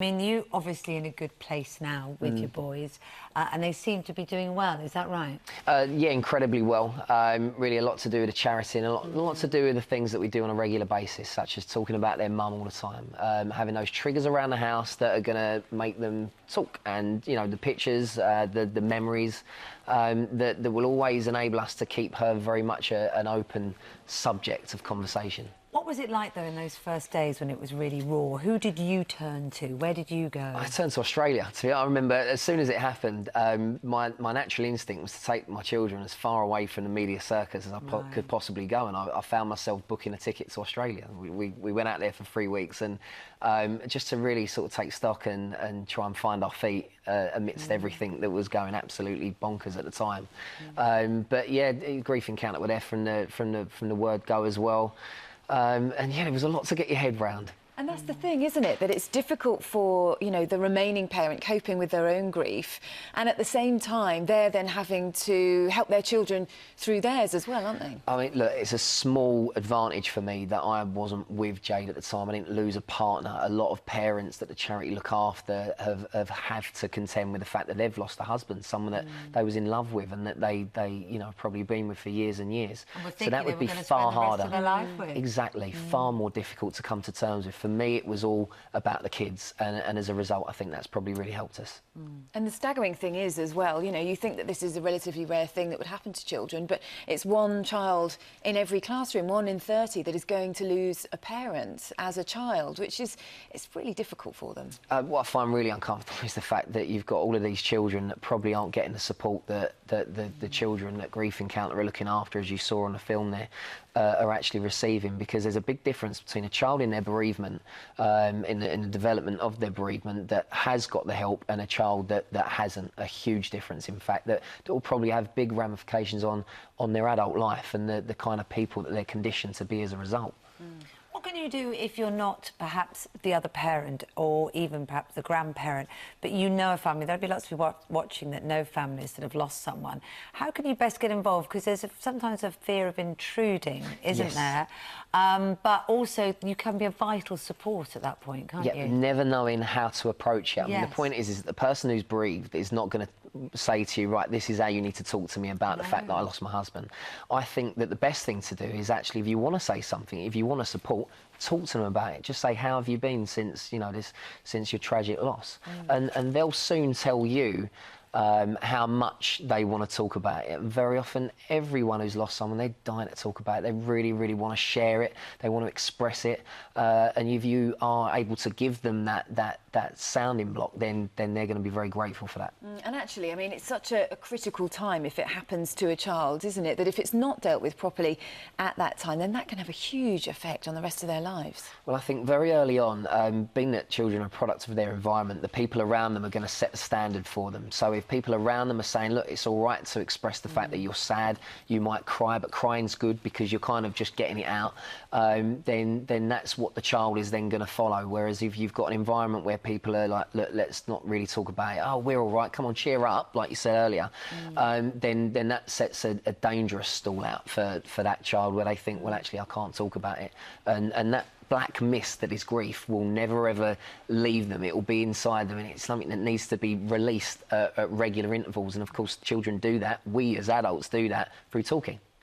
I mean, you obviously in a good place now with your boys, and they seem to be doing well. Is that right? Yeah, incredibly well. Really a lot to do with the charity and a lot to do with the things that we do on a regular basis, such as talking about their mum all the time, having those triggers around the house that are going to make them talk, and, you know, the pictures, the memories that will always enable us to keep her very much an open subject of conversation. What was it like, though, in those first days when it was really raw? Who did you turn to? Where did you go? I turned to Australia. I remember as soon as it happened, my natural instinct was to take my children as far away from the media circus as I could possibly go, and I found myself booking a ticket to Australia. We went out there for 3 weeks, and just to really sort of take stock and try and find our feet amidst everything that was going absolutely bonkers at the time. But yeah, grief encounter were there from the word go as well. And yeah, it was a lot to get your head round. And that's the thing, isn't it? That it's difficult for, you know, the remaining parent coping with their own grief, and at the same time, they're then having to help their children through theirs as well, aren't they? I mean, look, it's a small advantage for me that I wasn't with Jade at the time. I didn't lose a partner. A lot of parents that the charity look after have had to contend with the fact that they've lost a husband, someone that they was in love with and that they you know, probably been with for years and years. So that would be far harder. Exactly, far more difficult to come to terms with. For me, it was all about the kids, and as a result, I think that's probably really helped us. And the staggering thing is, as well, you know, you think that this is a relatively rare thing that would happen to children, but it's one child in every classroom, 1 in 30, that is going to lose a parent as a child, which is, it's really difficult for them. What I find really uncomfortable is the fact that you've got all of these children that probably aren't getting the support that the children that Grief Encounter are looking after, as you saw on the film there, are actually receiving, because there's a big difference between a child in their bereavement, in the development of their bereavement, that has got the help, and a child that hasn't. A huge difference, in fact, that will probably have big ramifications on their adult life and the kind of people that they're conditioned to be as a result. What can you do if you're not perhaps the other parent, or even perhaps the grandparent, but you know a family? There'll be lots of people watching that know families that have lost someone. How can you best get involved? Because there's sometimes a fear of intruding, isn't there? But also you can be a vital support at that point, can't you? Never knowing how to approach it. I mean, the point is that the person who's bereaved is not going to say to you, right, this is how you need to talk to me about the fact that I lost my husband. I think that the best thing to do is actually, if you want to say something, if you want to support, talk to them about it. Just say, how have you been since, you know, since your tragic loss? And they'll soon tell you how much they want to talk about it. And very often, everyone who's lost someone, they're dying to talk about it. They really, really want to share it. They want to express it. And if you are able to give them that sounding block, then they're going to be very grateful for that. And actually, I mean, it's such a critical time if it happens to a child, isn't it? That if it's not dealt with properly at that time, then that can have a huge effect on the rest of their lives. Well, I think very early on, being that children are products of their environment, the people around them are going to set the standard for them. So if people around them are saying, look, it's all right to express the fact that you're sad, you might cry, but crying's good because you're kind of just getting it out, then that's what the child is then going to follow. Whereas if you've got an environment where people are like, look, let's not really talk about it, oh, we're all right, come on, cheer up, like you said earlier, then that sets a dangerous stall out for that child, where they think, well, actually, I can't talk about it. And that black mist that is grief will never ever leave them. It will be inside them, and it's something that needs to be released at regular intervals. And of course, children do that. We as adults do that through talking.